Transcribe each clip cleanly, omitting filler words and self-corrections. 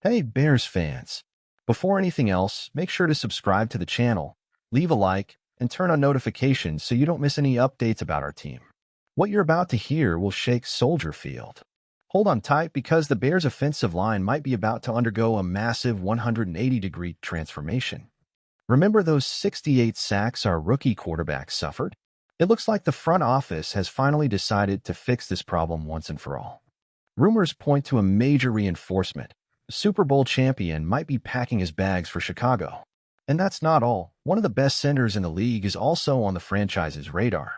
Hey, Bears fans! Before anything else, make sure to subscribe to the channel, leave a like, and turn on notifications so you don't miss any updates about our team. What you're about to hear will shake Soldier Field. Hold on tight because the Bears' offensive line might be about to undergo a massive 180-degree transformation. Remember those 68 sacks our rookie quarterback suffered? It looks like the front office has finally decided to fix this problem once and for all. Rumors point to a major reinforcement. The Super Bowl champion might be packing his bags for Chicago. And that's not all. One of the best centers in the league is also on the franchise's radar.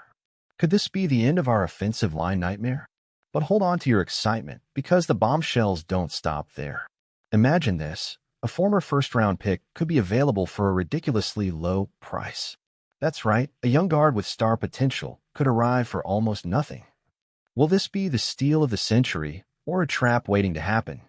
Could this be the end of our offensive line nightmare? But hold on to your excitement, because the bombshells don't stop there. Imagine this. A former first-round pick could be available for a ridiculously low price. That's right, a young guard with star potential could arrive for almost nothing. Will this be the steal of the century, or a trap waiting to happen?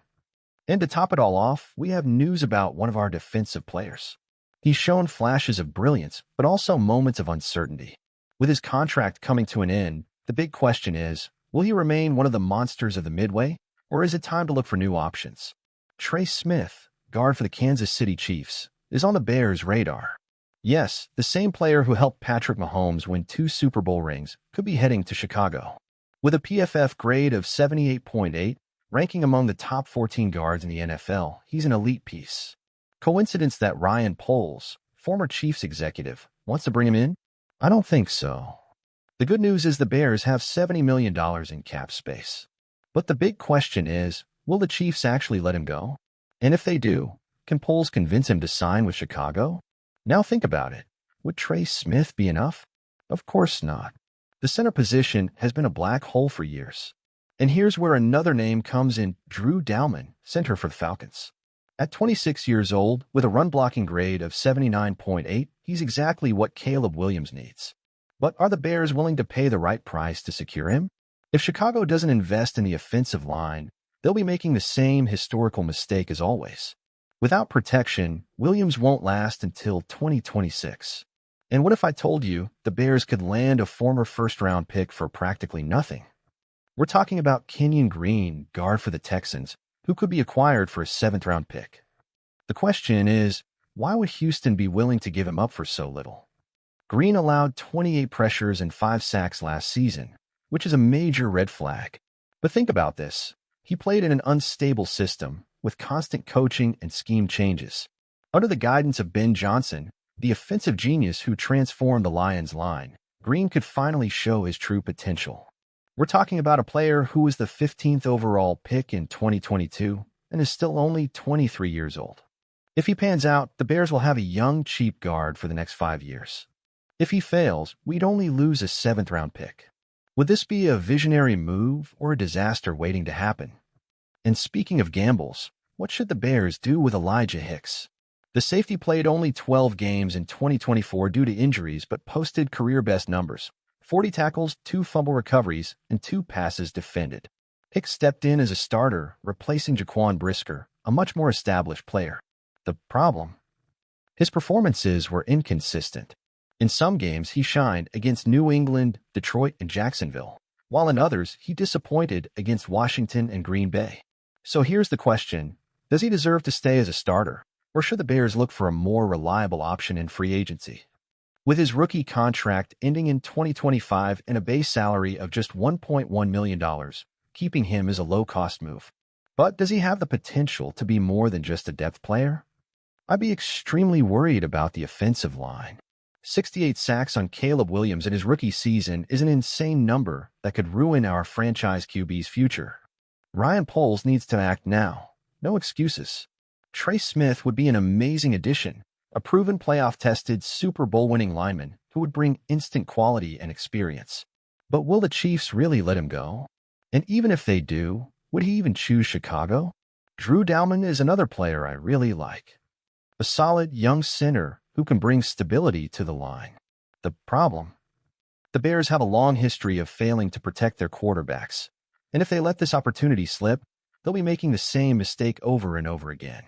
And to top it all off, we have news about one of our defensive players. He's shown flashes of brilliance, but also moments of uncertainty. With his contract coming to an end, the big question is, will he remain one of the monsters of the Midway, or is it time to look for new options? Trey Smith, guard for the Kansas City Chiefs, is on the Bears' radar. Yes, the same player who helped Patrick Mahomes win 2 Super Bowl rings could be heading to Chicago. With a PFF grade of 78.8, ranking among the top 14 guards in the NFL, he's an elite piece. Coincidence that Ryan Poles, former Chiefs executive, wants to bring him in? I don't think so. The good news is the Bears have $70 million in cap space. But the big question is, will the Chiefs actually let him go? And if they do, can Poles convince him to sign with Chicago? Now think about it. Would Trey Smith be enough? Of course not. The center position has been a black hole for years. And here's where another name comes in: Drew Dalman, center for the Falcons. At 26 years old, with a run-blocking grade of 79.8, he's exactly what Caleb Williams needs. But are the Bears willing to pay the right price to secure him? If Chicago doesn't invest in the offensive line, they'll be making the same historical mistake as always. Without protection, Williams won't last until 2026. And what if I told you the Bears could land a former first-round pick for practically nothing? We're talking about Kenyon Green, guard for the Texans, who could be acquired for a 7th-round pick. The question is, why would Houston be willing to give him up for so little? Green allowed 28 pressures and 5 sacks last season, which is a major red flag. But think about this. He played in an unstable system, with constant coaching and scheme changes. Under the guidance of Ben Johnson, the offensive genius who transformed the Lions' line, Green could finally show his true potential. We're talking about a player who was the 15th overall pick in 2022 and is still only 23 years old. If he pans out, the Bears will have a young, cheap guard for the next 5 years. If he fails, we'd only lose a 7th-round pick. Would this be a visionary move or a disaster waiting to happen? And speaking of gambles, what should the Bears do with Elijah Hicks? The safety played only 12 games in 2024 due to injuries but posted career-best numbers: 40 tackles, 2 fumble recoveries, and 2 passes defended. Hicks stepped in as a starter, replacing Jaquan Brisker, a much more established player. The problem? His performances were inconsistent. In some games, he shined against New England, Detroit, and Jacksonville, while in others, he disappointed against Washington and Green Bay. So here's the question: does he deserve to stay as a starter, or should the Bears look for a more reliable option in free agency? With his rookie contract ending in 2025 and a base salary of just $1.1 million, keeping him is a low-cost move. But does he have the potential to be more than just a depth player? I'd be extremely worried about the offensive line. 68 sacks on Caleb Williams in his rookie season is an insane number that could ruin our franchise QB's future. Ryan Poles needs to act now. No excuses. Trey Smith would be an amazing addition, a proven playoff-tested Super Bowl-winning lineman who would bring instant quality and experience. But will the Chiefs really let him go? And even if they do, would he even choose Chicago? Drew Dalman is another player I really like. A solid, young center who can bring stability to the line. The problem? The Bears have a long history of failing to protect their quarterbacks, and if they let this opportunity slip, they'll be making the same mistake over and over again.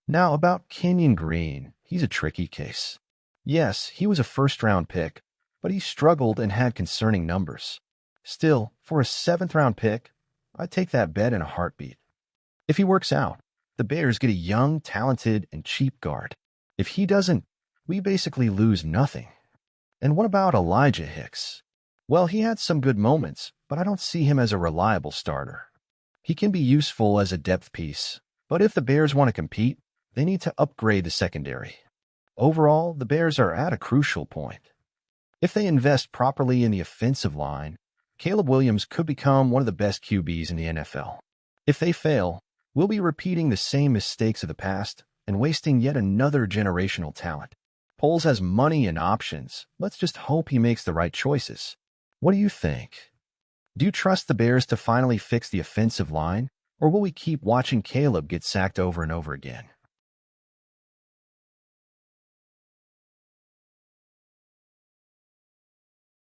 Now, about Kenyon Green, he's a tricky case. Yes, he was a first-round pick, but he struggled and had concerning numbers. Still, for a seventh-round pick, I'd take that bet in a heartbeat. If he works out, the Bears get a young, talented, and cheap guard. If he doesn't, we basically lose nothing. And what about Elijah Hicks? Well, he had some good moments, but I don't see him as a reliable starter. He can be useful as a depth piece, but if the Bears want to compete, they need to upgrade the secondary. Overall, the Bears are at a crucial point. If they invest properly in the offensive line, Caleb Williams could become one of the best QBs in the NFL. If they fail, we'll be repeating the same mistakes of the past and wasting yet another generational talent. Poles has money and options. Let's just hope he makes the right choices. What do you think? Do you trust the Bears to finally fix the offensive line, or will we keep watching Caleb get sacked over and over again?